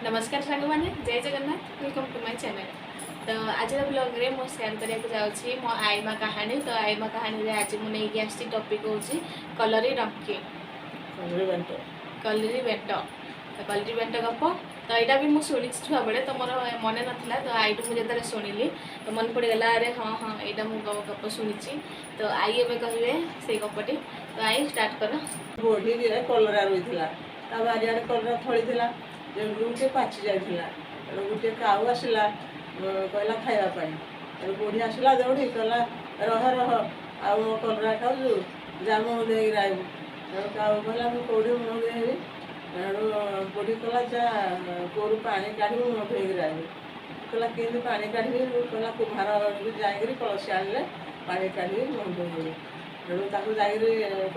नमस्कार सांग मैंने जय Jagannath welcome to my channel. तो आज ब्लॉग रे मो शेयर करने जाऊँगी मो आईमा कहानी। तो आईमा कहानी आज मुझे आसी टॉपिक हूँ कलरी डंकी कलरी बेट। तो कलरी बेट गप तो यहाँ भी मुझे शुणी छुआ बेले तो मोर मन नाला। तो आई मुझे जो शुणिली तो मन पड़गला अरे हाँ हाँ यहाँ मुझे गप शुणी। तो आई एवं कहे से गपटी। तो आई स्टार्ट कर बोढ़ी कलरा रही बारियाड़े कलरा फली गोटे पाचि जाता गोटे काऊ आसला कहला खावाई बुढ़ी आसला दौड़ी कहला रह रह आ मो कलरा खाऊ जा मुँह देगी आयु काऊ कहला मुझे कौड़ी मुँह देवी बुढ़ी कहला जा कौर पानी काढ़ मुँह धोगी आयु कहला कि पानी काढ़ी कहला कुम्हार जाकि कलसी आने पानी काढ़ी मुँह धोगी तेणु जाकि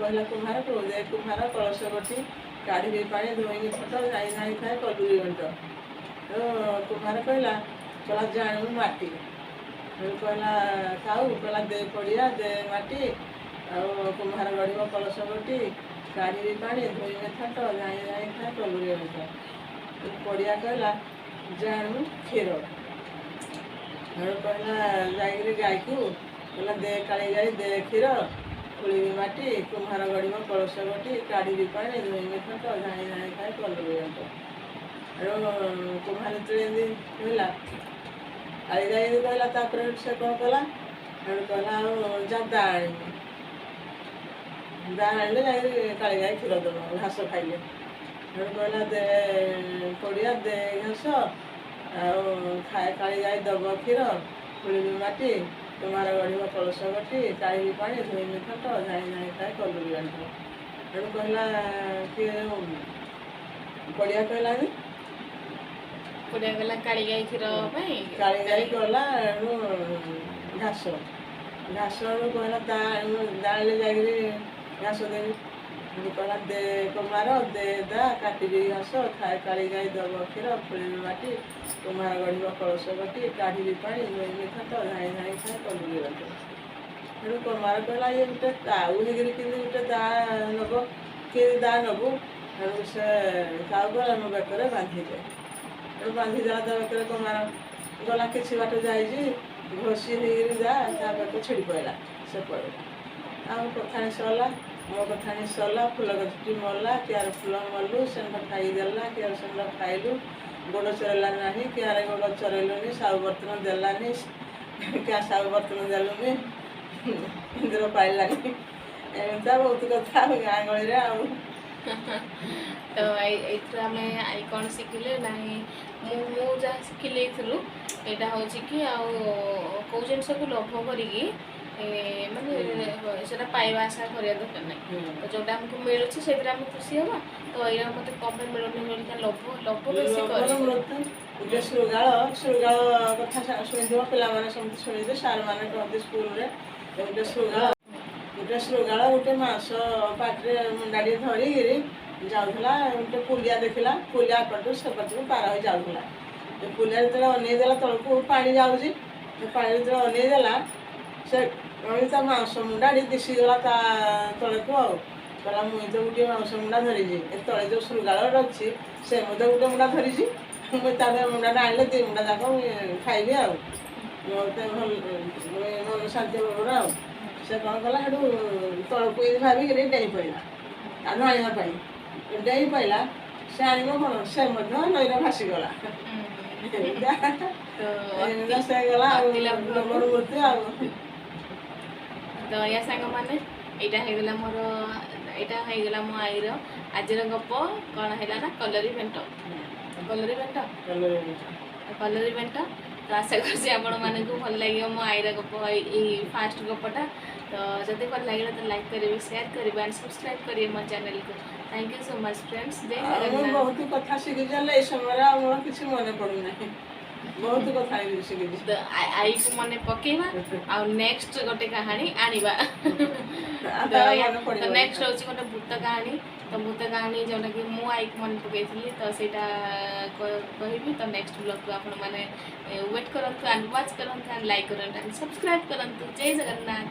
कहला कुम्हार दे कुम्हार कलश बटी काढ़ी पानी धोई फट जाई जाई खाए कलुरी बेंट तो कुम्हार कहला कहला जाणु माटी कहला खाऊ कहला दे पड़िया दे माटी कुम्हार गढ़ कलश बटी काढ़ी पानी धोई फट जाई जाई खाए कलुरी बेंट पड़िया कहला जाणु क्षीर कहला जाकि गाय को कहला दे काली गाई दे क्षीर खुली माटी कुम्हार गढ़ कलश बटी काढ़ी पानी धोई फट जाई जाई खाए कलुरी बेंट कुम्हार कहला आई गाई कहला से कौन कला कहला जा दा आने जाकि काली गाई क्षीर दब घास खाइले कहला दे पड़िया दे घास खाए काली गाई दब क्षीर खुली माटी कुम्हार गढ़ कलश बटी काढ़ी पानी धोई फट जाई जाई खाए कलुरी बेंट तेणु कहला कि पड़िया कहलानी पड़िया गला काली गाई क्षीर काली गाई कहला घास घास कहला दाड़े जाकि घास देवी कहला दे कुम्हार दे दा काटी घास खाए काली गाई दब क्षीर खुली माटी कुम्हार गढ़ कलश बटी काढ़ी पानी धोई फट जाई जाई खाए कलुरी बेंट तेणु कुम्हार कहला ये गोटे काऊ होगी कि गोटे दा नब कि दा नबू तेणु से काऊ कहला मो बेकर बांधिदे तेणु बांधिदेला ता बेकर कुम्हार गला किसी बाट जाइए घोषी जा बेक छिड़ी पड़ा से पड़े आम कथाणी सरला मो कथाणी सरला फुल गछटी मरला कियार फुल मरलु सेंड खाईदेला कियार सेंड खाइलु गोड़ चरेला ना कियार गोड़ चरेलुनि साउ बर्तन देलानी क्या साउ बर्तन देलुनि इंद्र पाइलानी एमता बहुत कथा गाँ गहली आउ तो आम आई कौन शिखिले ना मुझे शिखिले यहाँ हूँ कि कौ जिन को लोभ करी मानने पाइबा आशा करवा दरकार नहीं। तो जोटा आमको मिलूँ से खुशी हाँ तो यहाँ मत कम मिलूनी लोभ लोभ बेसी श्रृगाल कथा शुणी पे शुणी सार मैंने कहते स्कूल गोटे श्रृगाल गोटे मांस पाटे मुंडाड़ी धरिकी जाऊला गोटे पुलिया देखला पुलिया पटू से पटू पार हो जाऊला पुलिया जो अनेदेला तलू पानी जाऊँगी पानी जो अनेदेला से मांस मुंडाड़ी दिशीगला तले को कहला मुई तो गोटे मांस मुंडा धरी तले जो श्रृगाल अच्छी से मुझे गोटे मुंडा धरी मुझे मुंडा आने दी मुंडा जाक खाइबी आ मत मन शांति बड़ा से कौन कला तलक भाविक डेई पड़ा आनु आने डेई पड़ा से आन कौन से नईर भासीगला से गला मृत्यु आ तो या सांग मैंने यहाँ मोर यहाँ मो आईर आज गप कौन है ना कलरी बेंट कलरी बेंट कलरी बेंट। तो आशा कर भल लगे मो आईर गप फास्ट गपटा। तो जब भल लगे तो लाइक करेंगे शेयर करेंगे एंड सब्सक्राइब करेंगे मो चैनल को। Thank you so much friends. जय बहुत कथा शिखी ये समय किसी मन पड़ूना बहुत कथा शिखी तो आई को मन पकेवा आ नेक्स्ट गोटे कहानी आनिबा तो नेक्स्ट होची गोटे भूत कहानी। तो भूत कहानी जोटा कि मु आई को मन पकई तो सेटा कहबी। तो नेक्स्ट ब्लॉग को आपण माने वेट करंतु एंड वॉच करंतु एंड लाइक करंतु एंड सब्सक्राइब करंतु। जय जगन्नाथ।